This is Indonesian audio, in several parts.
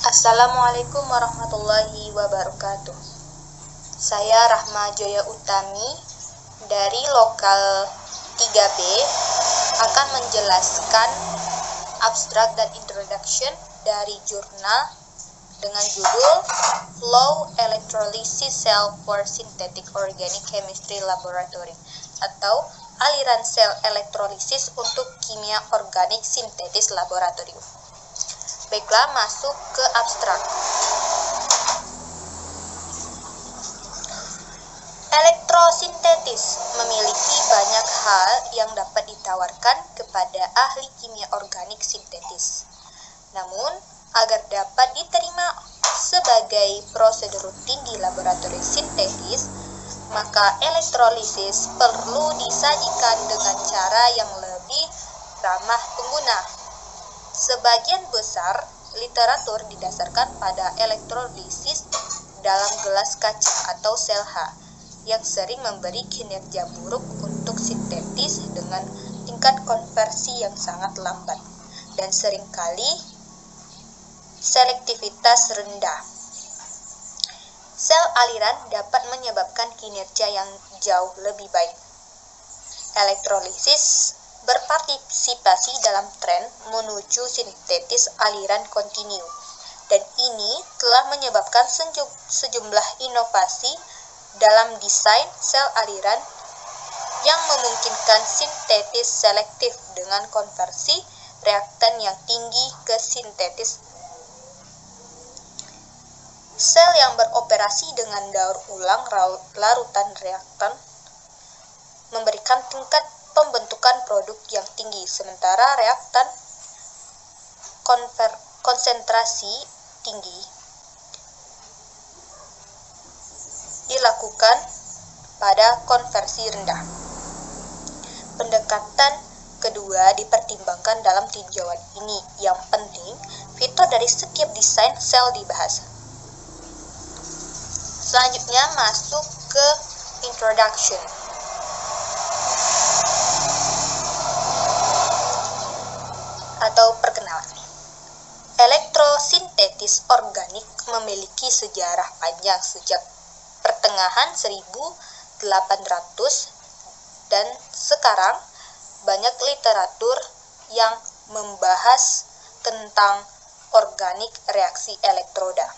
Assalamualaikum warahmatullahi wabarakatuh. Saya Rahma Joya Utami dari Lokal 3B akan menjelaskan abstrak dan introduction dari jurnal dengan judul Flow Electrolysis Cell for Synthetic Organic Chemistry Laboratory atau aliran sel elektrolisis untuk kimia organik sintetis laboratorium. Baiklah, masuk ke abstrak. Elektrosintetis memiliki banyak hal yang dapat ditawarkan kepada ahli kimia organik sintetis. Namun, agar dapat diterima sebagai prosedur rutin di laboratorium sintetis, maka elektrolisis perlu disajikan dengan cara yang lebih ramah pengguna. Sebagian besar literatur didasarkan pada elektrolisis dalam gelas kaca atau sel H yang sering memberi kinerja buruk untuk sintetis dengan tingkat konversi yang sangat lambat dan seringkali selektivitas rendah. Sel aliran dapat menyebabkan kinerja yang jauh lebih baik. Elektrolisis berpartisipasi dalam tren menuju sintetis aliran kontinu, dan ini telah menyebabkan sejumlah inovasi dalam desain sel aliran yang memungkinkan sintetis selektif dengan konversi reaktan yang tinggi ke sintetis. Sel yang beroperasi dengan daur ulang larutan reaktan memberikan tingkat pembentukan produk yang tinggi, sementara reaktan konsentrasi tinggi dilakukan pada konversi rendah. Pendekatan kedua dipertimbangkan dalam tinjauan ini. Yang penting, fitur dari setiap desain sel dibahas. Selanjutnya masuk ke introduction. Atau perkenalan. Elektrosintetis organik memiliki sejarah panjang sejak pertengahan 1800 dan sekarang banyak literatur yang membahas tentang organik reaksi elektroda.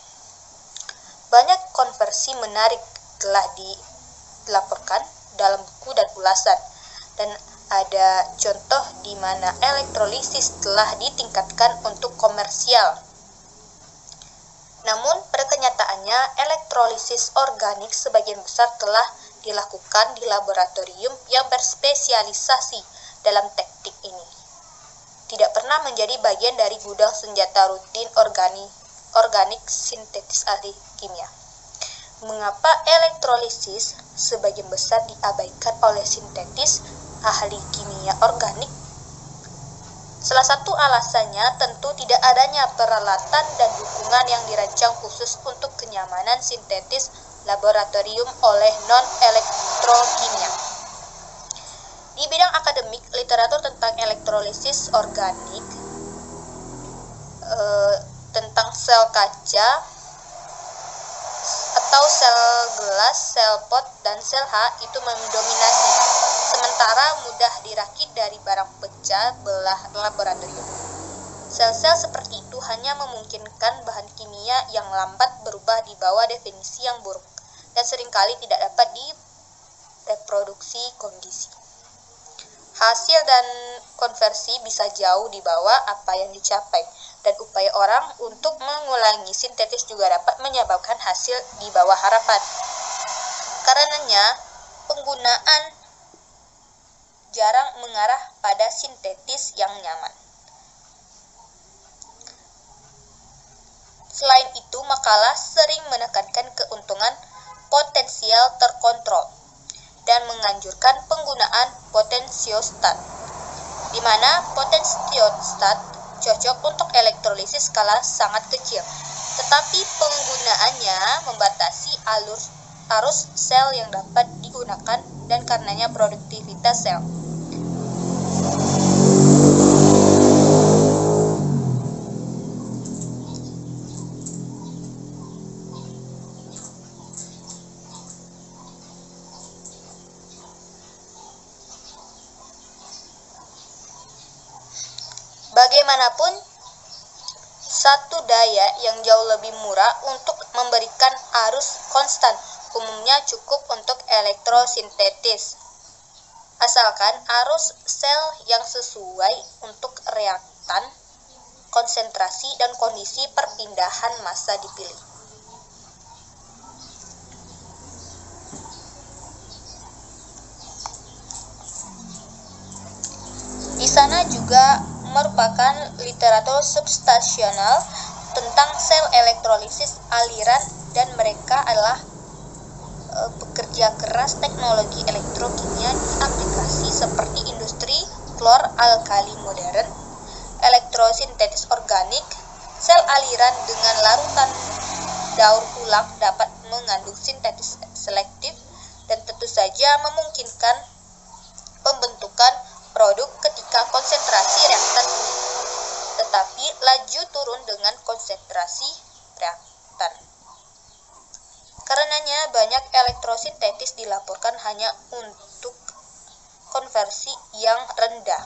Banyak konversi menarik telah dilaporkan dalam buku dan ulasan, dan ada contoh di mana elektrolisis telah ditingkatkan untuk komersial. Namun, pada kenyataannya, elektrolisis organik sebagian besar telah dilakukan di laboratorium yang berspesialisasi dalam teknik ini. Tidak pernah menjadi bagian dari gudang senjata rutin organik sintetis ahli kimia. Mengapa elektrolisis sebagian besar diabaikan oleh sintetis ahli kimia organik? Salah satu alasannya tentu tidak adanya peralatan dan dukungan yang dirancang khusus untuk kenyamanan sintetis laboratorium oleh non-elektrokimia. Di bidang akademik, literatur tentang elektrolisis organik, tentang sel kaca atau sel gelas, sel pot, dan sel H itu mendominasi, sementara mudah dirakit dari barang pecah belah laboratorium. Sel-sel seperti itu hanya memungkinkan bahan kimia yang lambat berubah di bawah definisi yang buruk dan seringkali tidak dapat direproduksi kondisi. Hasil dan konversi bisa jauh di bawah apa yang dicapai, dan upaya orang untuk mengulangi sintetis juga dapat menyebabkan hasil di bawah harapan. Karenanya, penggunaan jarang mengarah pada sintetis yang nyaman. Selain itu, makalah sering menekankan keuntungan potensial terkontrol dan menganjurkan penggunaan potensiostat, di mana potensiostat cocok untuk elektrolisis skala sangat kecil, tetapi penggunaannya membatasi arus sel yang dapat digunakan dan karenanya produktivitas sel. Bagaimanapun, satu daya yang jauh lebih murah untuk memberikan arus konstan umumnya cukup untuk elektrosintetis, asalkan arus sel yang sesuai untuk reaktan, konsentrasi, dan kondisi perpindahan massa dipilih. Di sana juga merupakan literatur substansial tentang sel elektrolisis aliran, dan mereka adalah pekerja keras teknologi elektrokimia di aplikasi seperti industri klor-alkali modern, elektrosintetis organik, sel aliran dengan larutan daur ulang dapat mengandung sintetis selektif, dan tentu saja memungkinkan pembentukan produk ketika konsentrasi reaktan tinggi, tetapi laju turun dengan konsentrasi reaktan. Karenanya banyak elektrosintetis dilaporkan hanya untuk konversi yang rendah,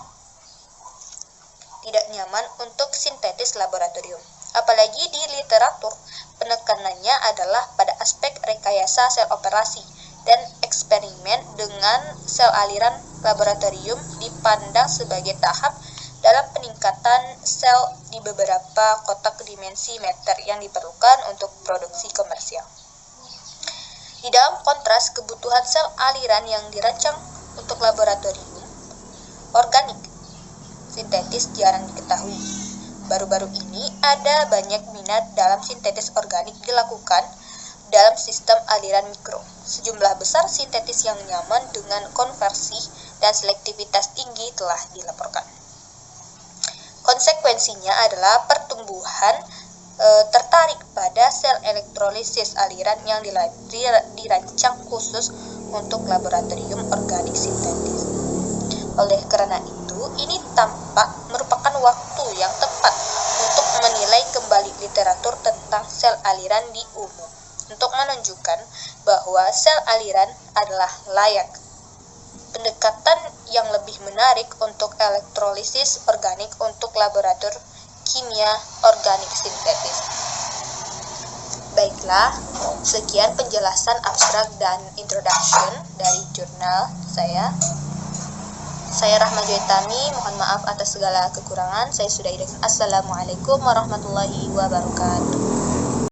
tidak nyaman untuk sintetis laboratorium. Apalagi di literatur, penekanannya adalah pada aspek rekayasa sel operasi, dan eksperimen dengan sel aliran laboratorium dipandang sebagai tahap dalam peningkatan sel di beberapa kotak dimensi meter yang diperlukan untuk produksi komersial. Di dalam kontras, kebutuhan sel aliran yang dirancang untuk laboratorium organik sintetis jarang diketahui. Baru-baru ini ada banyak minat dalam sintetis organik dilakukan dalam sistem aliran mikro. Sejumlah besar sintetis yang nyaman dengan konversi dan selektivitas tinggi telah dilaporkan. Konsekuensinya adalah pertumbuhan tertarik pada sel elektrolisis aliran yang dirancang khusus untuk laboratorium organik sintetis. Oleh karena itu, ini tampak merupakan waktu yang tepat untuk menilai kembali literatur tentang sel aliran di umum, untuk menunjukkan bahwa sel aliran adalah layak. Pendekatan yang lebih menarik untuk elektrolisis organik untuk laborator kimia organik sintetis. Baiklah, sekian penjelasan abstrak dan introduction dari jurnal saya. Saya Rahma Joitami, mohon maaf atas segala kekurangan. Saya sudahi dengan Assalamualaikum warahmatullahi wabarakatuh.